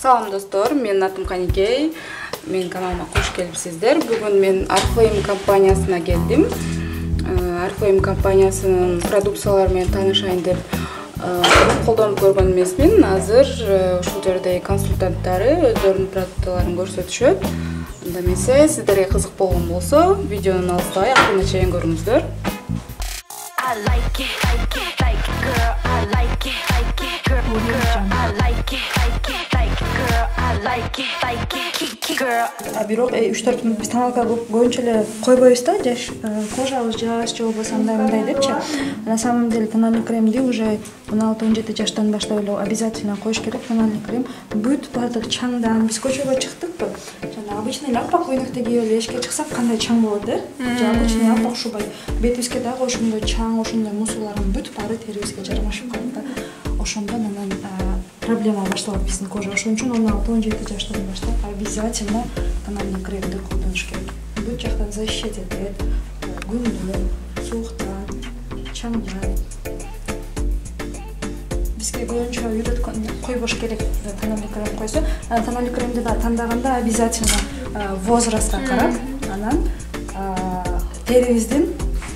Салам достор, менин атым Каникей. Менин каналыма кош келипсиздер. Бүгүн мен Oriflame компаниясына келдим. Oriflame компаниясынын продукциялары менен таанышайын деп колдонуп көргөн эмесмин. Азыр ушул жердеги консультанттары өздөрүнүн продукцияларын көрсөтүшөт. Анда эмесе сиздерге кызык болгон болсо, видеону алыстабай акырына чейин көрүңүздөр. Бирок 3-4 мүнөт биз таналга көбүнчө эле койбойбуз да, жаш кожабыз жаш же болбосо мындай депчи. На самом деле тональный кремди уже 16-17 жаштан баштап эле обязательно коюш керек. Тональный крем бүт баардык чаңдан биз көчөгө чыктыкпы. Жана обычный аппак көйнөктө кийип эле эшикке чыксак кандай чаң болот же обычный аппак шубай. Бетибизге дагы ошондой чаң, ошондой мусулардын бүт баары терибизге жармашып калат да. Ошондон анан проблема башталат биздин кожа. Ошон үчүн 16-17 жаштан баштап обязательно тональный кремди колдонуш керек. Бүт жактан защищать этет, күндөн, сууктан, чаңдан. Бизге көбүнчө үйрөткөн койбош керек тональный крем койсо. Тональный кремди да тандаганда обязательно возрастка карап, анан терибиздин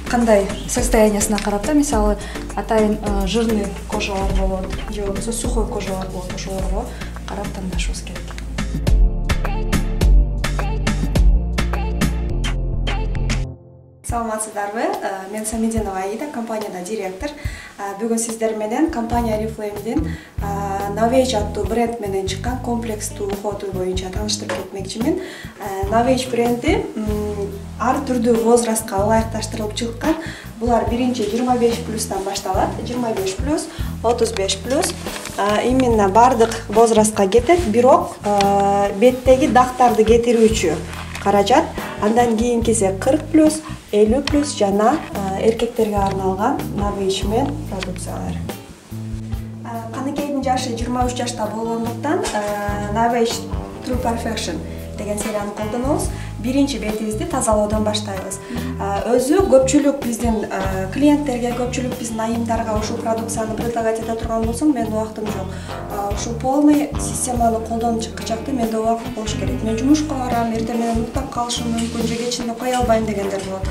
кандай состояниясына карап да, мисалы атайын жирный кожалар болот, же болбосо сухой кожалар болот, ошолорго карап тандашыбыз керек. Саламатсыздарбы? Мен Самединова Аида, компанияда директор. Бүгүн сиздер менен компания Oriflame'дин Novage аттуу бренд менен чыккан комплекстүү уход боюнча тааныштырып кетмекчимин. Novage бренди ар түрдүү возрастка ылайыкташтырылып чыккан. Булар биринчи 25+тан башталат, 25+, 35+. Именно бардык возрастка кетет, бирок беттеги дактарды кетирүүчү каражат. Андан кийинкиси 40+, 50+ жана эркектерге арналган Novage мен продукциялар. Каныкейдин жашы 23 жашта болгондуктан Novage True Perfection деген серияны колдонобуз. Биринчи бетибизди тазалоодон баштайбыз. Өзү көпчүлүк биздин клиенттерге, көпчүлүк биздин айымдарга ушул продукцияны предлагать эте турган болсоң, менде убактым жок. Ушул полный системаны колдонуп чыккычакты менде убакыт болуш керек. Мен жумушка барам, эртең менен уктап калышым мүмкүн, же кечинде кое албайм дегендер болот.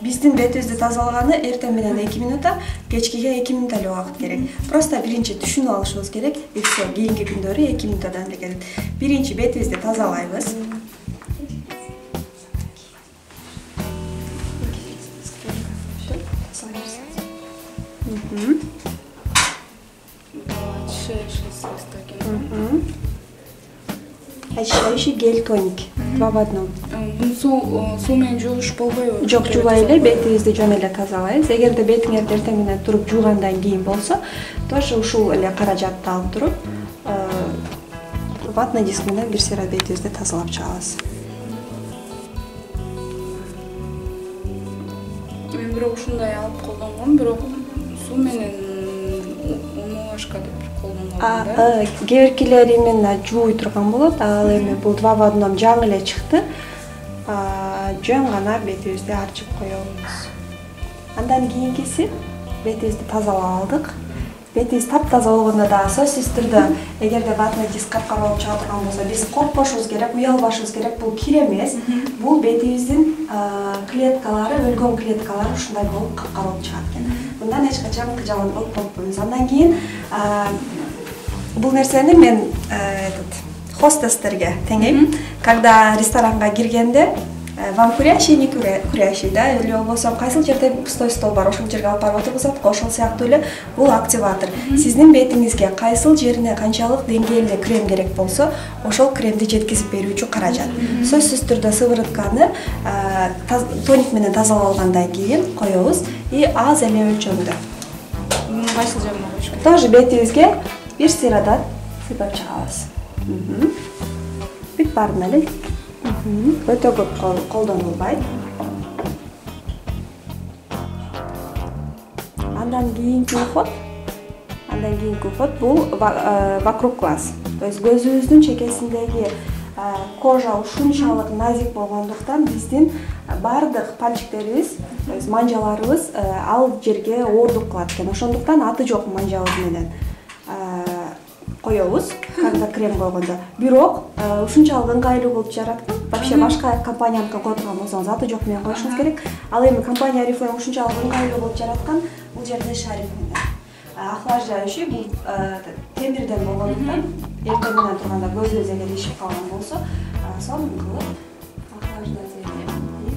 Биздин бетибизди тазалаганы эртең менен 2 минута, кечкиге 2 минут эле убакыт керек. Просто биринчи түшүнүп алышыбыз керек. И все, кийинки күндөрү 2 минутадан эле кетет. Биринчи бетибизди тазалайбыз. Очищающий гель тоник 2 в 1. Суу менен жууш болбойбу? Жок, жуубай эле бетибизди жөн эле тазалайбыз. Эгерде бетиңерди эртең менен туруп жуугандан кийин болсо, тоже ушул эле каражатты алып туруп, ватный диск менен бир сыйра бетибизди тазалап чыгабыз. Мен бирок ушундай алып колдонгом, бирок суу менен умывашка деп колдонгом да. Кээ биркилер именно жууй турган болот, ал эми бул 2 в 1 жаңы эле чыкты. Жөн гана бетибизди арчып коебуз. Андан кийинкиси бетибизди тазалап алдык. Бетибиз таптаза болгондо дагы сөзсүз түрдө эгерде ватный диск капкара болуп чыга турган болсо, биз коркпошубуз керек, уялбашыбыз керек. Бул кир эмес. Бул бетибиздин клеткалары, өлгөн клеткалары ушундай болуп капкара болуп чыгат экен. Мындан эч качан кыжаланып болбойбуз. Андан кийин бул нерсени мен хостестерге теңейм. Когда ресторанга киргенде вам курящий, не курящий, да, или болбосо кайсыл жерде пустой стол бар, ошол жерге алып барып отургузат, ошол сыяктуу эле бул активатор. Сиздин бетиңизге кайсыл жерине канчалык деңгээлде крем керек болсо, ошол кремди жеткизип берүүчү каражат. Сөзсүз түрдө сыворотканы тоник менен тазалап алгандан кийин коебуз и аз эле өлчөмдө. Кайсыл жерине коюш керек? Тоже бетибизге бир сыйрадан сыйпап чыгабыз. Бүт баарын эле өтө көп колдонулбайт. Андан кийинки уход бул вокруг глаз. То есть көзүбүздүн чекесиндеги кожа ушунчалык назик болгондуктан биздин бардык пальчиктерибиз, то есть манжаларыбыз ал жерге оордук кылат экен. Ошондуктан аты жок манжабыз менен. коебуз когда крем койгондо. Бирок ушунчалык ыңгайлуу болуп жараткан. Вообще башка компанияныкын кое турган болсоңуз аты жок менен коюшуңуз керек. Ал эми компания Oriflame ушунчалык ыңгайлуу болуп жараткан. Бул жерде шарик менен охлаждающий, бул темирден болгондуктан эртең менен турганда көзүбүз эгер ишип калган болсо, сонун кылып охлаждать этип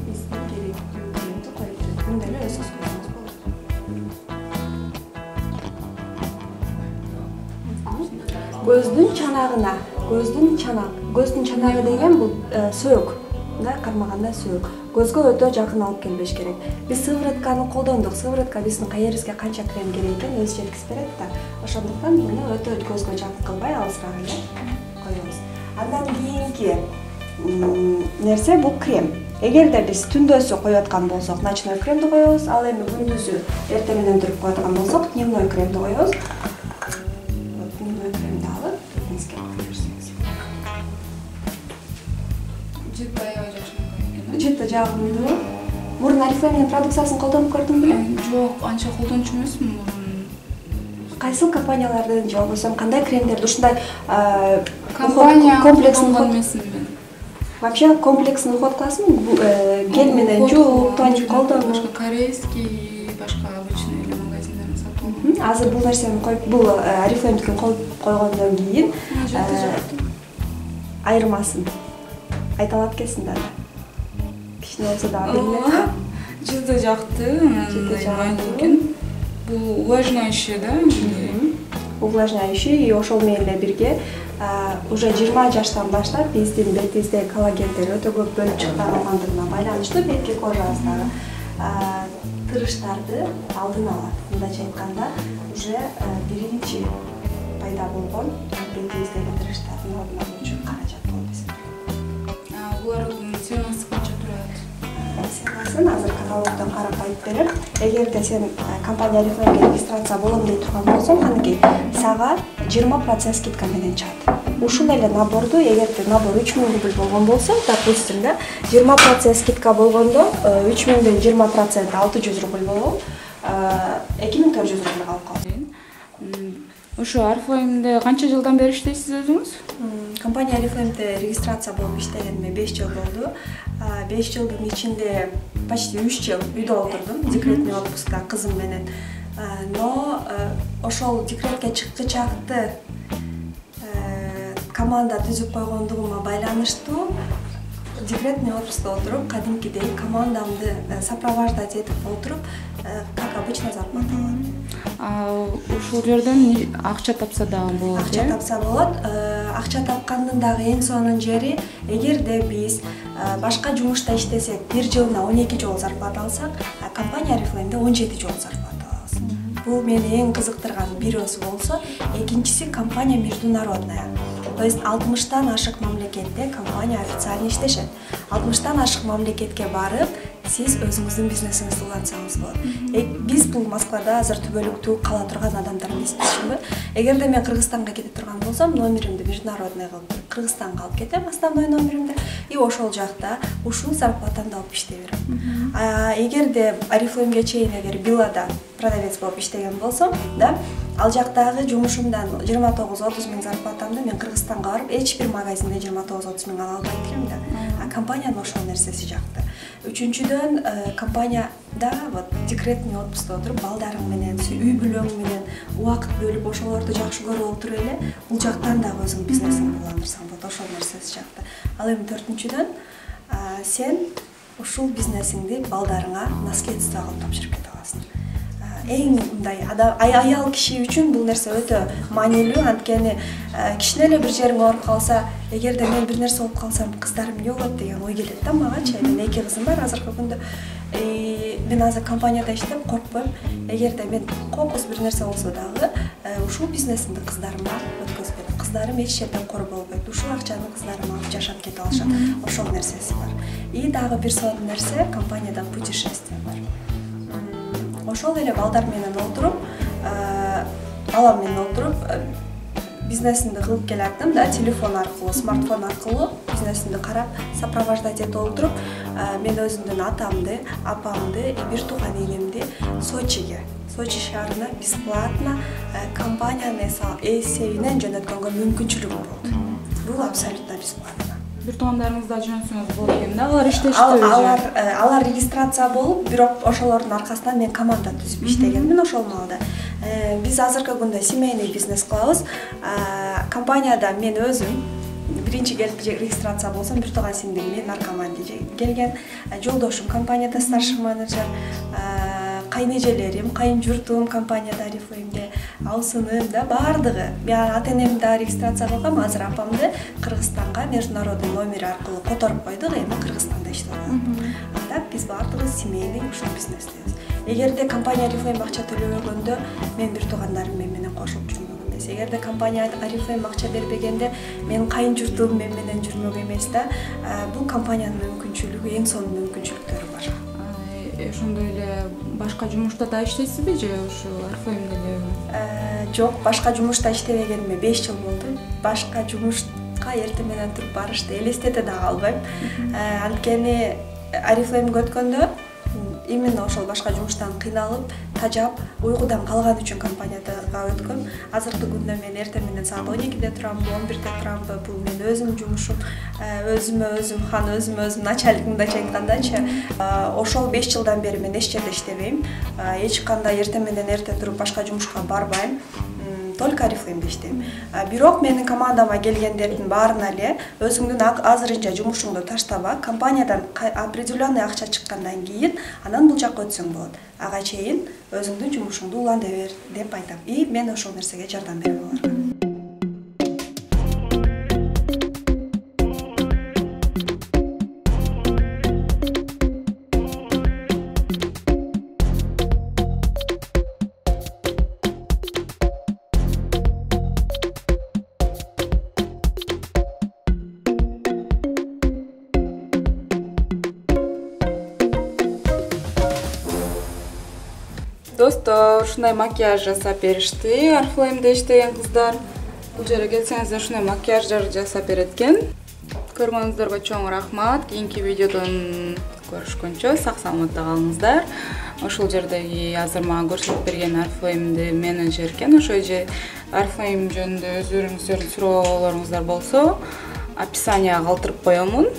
бизге керектүү кремди коюп берет. Мындай эле өзүңүз көрсөңүз болот. Көздүн чанагы деген бул сөөк, да, кармаганда сөөк. Көзгө өтө жакын алып келбеш керек. Биз сыворотканы колдондук. Сыворотка биздин кайерибизге канча крем керек экенин өзү жеткизип берет да. Ошондуктан муну өтө көзгө жакын кылбай алысыраак эле коебуз. Андан кийинки нерсе бул крем. Эгерде биз түндөсү коюп аткан болсок, ночной кремди коебуз. Ал эми күндүзү эртең менен туруп коюп аткан болсок, дневной кремди коебуз. Дневной кремди алып, бизге берсеңиз. Жыты жагымдуу. Мурун Oriflame'нин продукциясын колдонуп көрдүңбү? Жок, анча колдончу эмесмин мурун. Кайсы компаниялардын же болбосо кандай кремдерди ушундай компания комплексин эмесмин мен. Вообще комплексин уход кыласыңбы? Гель менен жууп, тоник колдонуп, башка корейский, башка обычный эле магазиндерден сатып алдым. Азыр бул нерсени коюп, бул Oriflame'дикин коюп койгондон кийин айырмасын айта алат экенсиң да. Кичине болсо да билет. Жыты жакты, майлуу. Бул увлажняющий, да? Увлажняющий, и ошол менен эле бирге уже 20 жаштан баштап биздин бетибизде коллагендер өтө көп бөлүп чыгарылгандыгына байланыштуу бетки кожабыздагы тырыштарды алдын алат. Мындайча айтканда, уже биринчи пайда болгон бетибиздеги тырыштардын алдын алуучу каражат болуп эсептелет. Булардын ценасы канча турат? Ценасын азыр каталогдон карап айтып берем. Эгерде сен компания Oriflame'ге регистрация болом дей турган болсоң, каныкей сага 20% скидка менен чыгат. Ушул эле наборду, эгерде набор 3000 рубль болгон болсо, допустим, да, 20% скидка болгондо 3000ден 20% 600 рубль болуп, 2400 рубль калып калат. Ошо Oriflame'де канча жылдан бери иштейсиз өзүңүз? Компания Oriflame'де регистрация болуп иштегениме 5 жыл болду. 5 жылдын ичинде почти 3 жыл үйдө отурдум, декретный отпускта кызым менен. Но ошол декретке чыккычакты команда түзүп койгондугума байланыштуу декретный отпускта отуруп, кадимкидей командамды сопровождать этип отуруп, как обычно зарплата алам. Ушул жерден акча тапса дагы болот. Акча тапса болот. Акча тапкандын дагы эң сонун жери, эгерде биз башка жумушта иштесек, бир жылына 12 жолу зарплата алсак, компания Oriflame'де 17 жолу зарплата алабыз. Бул мени эң кызыктырган бирөөсү болсо, экинчиси компания международная. То есть 60-тан ашык мамлекетте компания официально иштешет. 60-тан ашык мамлекетке барып, сиз өзүңүздүн бизнесиңизди улантсаңыз болот. Биз бул Москвада азыр түбөлүктүү кала турган адамдар эмеспизби? Эгерде мен Кыргызстанга кете турган болсом, номеримди международный кылып Кыргызстанга алып кетем, основной номеримди, и ошол жакта ушул зарплатамды алып иштей берем. Эгерде Oriflame'ге чейин эгер Билада продавец болуп иштеген болсом, да, ал жактагы жумушумдан 29-30 миң зарплатамды мен Кыргызстанга барып, эч бир магазинде 29-30 миң ала албайт элем да. Компаниянын ошол нерсеси жакты. Үчүнчүдөн, компанияда вот декретный отпускта отуруп, балдарың менен, үй бүлөң менен убакыт бөлүп, ошолорду жакшы көрүп отуруп эле, бул жактан дагы өзүң бизнесиңди уландырсаң болот, ошол нерсеси жакты. Ал эми төртүнчүдөн, сен ушул бизнесиңди балдарыңа наследство кылып тапшырып кете аласың. Эң мындай аял киши үчүн бул нерсе өтө маанилүү, анткени кичине эле бир жериң ооруп калса, эгерде мен бир нерсе болуп калсам, кыздарым эмне болот деген ой келет да магачы. Мен 2 кызым бар азыркы күндө. Мен азыр компанияда иштеп коркпойм. Эгерде мен кокус бир нерсе болсо дагы, ушул бизнесимди кыздарыма өткөзбөйт. Кыздарым эч жерден кор болбойт. Ушул акчаны кыздарым алып жашап кете алышат. Ошол нерсеси бар. И дагы бир сонун нерсе, компанияда путешествие бар. Ошол эле балдар менен отуруп, балам менен отуруп, бизнесимди кылып келаттым да, телефон аркылуу, смартфон аркылуу бизнесимди карап, сопровождать этип отуруп, мен өзүмдүн атамды, апамды, бир тууган энемди Сочи шаарына бесплатно компаниянын эсебинен жөнөткөнгө мүмкүнчүлүгүм болду. Бул абсолютно бесплатно. Бир туугандарыңызда жөнөтсөңүз болот экен да, алар иштештиби? Алар регистрация болуп, бирок ошолордун аркасынан мен команда түзүп иштегенмин ошол маалда. Биз азыркы күндө семейный бизнес кылабыз. Компанияда мен өзүм биринчи келип регистрация болсом, бир тууган сиңдим, наркоман келген, жолдошум компанияда старший менеджер, кайнэжелерим, кайын журтум компанияда Oriflame алсынын да бардыгы. Мен ата-энемди да регистрация кылгам, азыр апамды Кыргызстанга международный номер аркылуу которуп койдук, эми Кыргызстанда иштеп атат. Анда биз бардыгыбыз семейный ушул бизнестебиз. Эгерде компания Oriflame акча төлөбөгөндө, мен бир туугандарым менен кошулуп жүрмөгөн эмес. Эгерде компания Oriflame акча бербегенде, мен кайын журтум менен жүрмөк эмес да. Бул компаниянын мүмкүнчүлүгү, эң сонун мүмкүнчүлүктөрү бар. Ошондой эле башка жумушта да иштейсизби же ушул Oriflame'де элеби? Жок, башка жумушта иштебегениме 5 жыл болду. Башка жумушка эртең менен туруп барышты элестете да калбайм. Анткени Oriflame'ге өткөндө именно ошол башка жумуштан кыйналып, тажап, уйкудан калган үчүн компанияда өткөм. Азыркы күндө мен эртең менен саат 12-де турам, 11-де турам. Бул мен өзүм жумушум, өзүм хан, өзүм начальник мындайча айткандачы. Ошол 5 жылдан бери мен эч жерде иштебейм. Эч кандай эртең менен эрте туруп башка жумушка барбайм. Только Oriflame'де иштейм. Бирок менин командама келгендердин баарына эле өзүңдүн азырынча жумушуңду таштаба, компаниядан определенный акча чыккандан кийин анан бул жакка өтсөң болот. Ага чейин өзүңдүн жумушуңду уланта бер деп айтам. И мен ошол нерсеге жардам берем аларга. Достор, ушундай макияж жасап беришти Oriflame'де иштеген кыздар. Бул жерге келсеңиздер ушундай макияждар жасап берет экен. Көргөнүңүздөргө чоң рахмат. Кийинки видеодон көрүшкөнчө сак саламатта калыңыздар. Ошол жердеги азыр мага көрсөтүп берген Oriflame'де менеджер экен. Ошо же Oriflame жөнүндө өздөрүңүздөрдүн суроолоруңуздар болсо, описанияга калтырып коёмун.